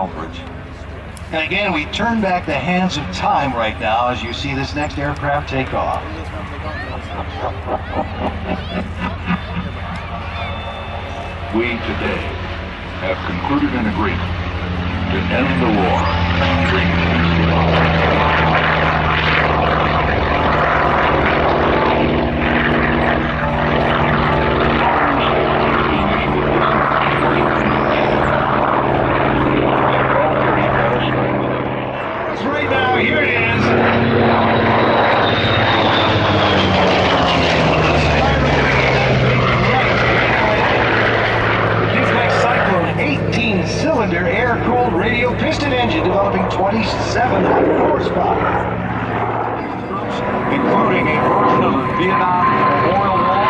Selfridge. And again, we turn back the hands of time right now as you see this next aircraft take off. We today have concluded an agreement to end the war between right now, here it is. Cyclone 18-cylinder air-cooled radial piston engine developing 2,700 horsepower. including a version of the Vietnam Memorial Wall.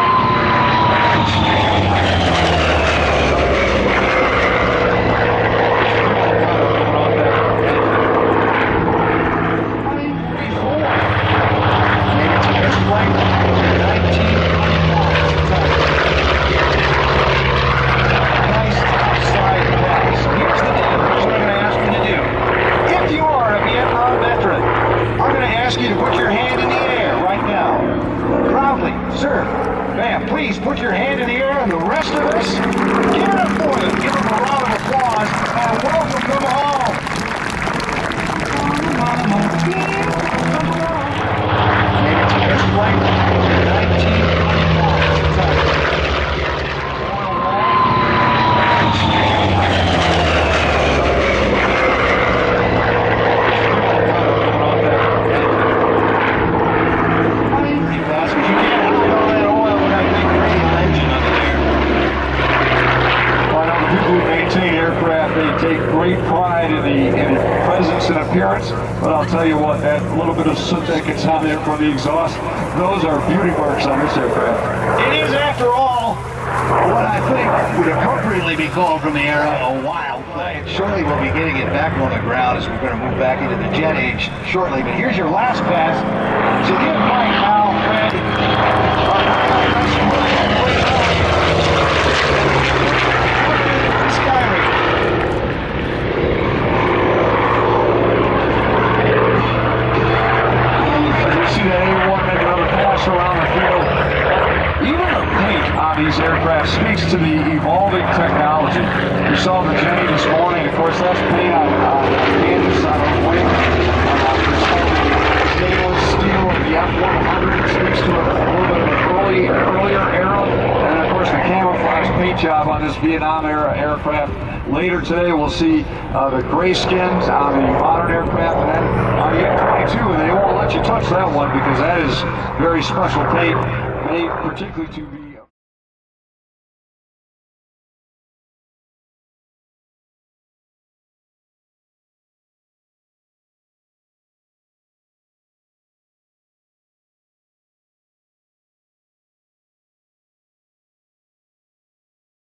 Sir, ma'am, please put your hand in the air, and the rest of us, give it up for them. Give them a round of applause and welcome them home. Next flight, 1925. They take great pride in the presence and appearance, but I'll tell you what, that little bit of soot that gets on there from the exhaust, those are beauty marks on this aircraft. It is, after all, what I think would appropriately be called from the era a wild thing. Surely we'll be getting it back on the ground as we're going to move back into the jet age shortly. But here's your last pass. So give Mike, Al, Fred, Skyraider. You see that A-1 make another pass around the field. Even the paint on these aircraft speaks to the evolving technology. You saw the Jenny this morning. Of course, that's paint on canvas on the wing. Stainless steel of the F-100 speaks to a little bit of an earlier era. And of course, the camouflage paint job on this Vietnam era aircraft. Later today, we'll see the gray skins on the modern aircraft, and then on the F-22, and they won't let you touch that one because that is very special paint made particularly to be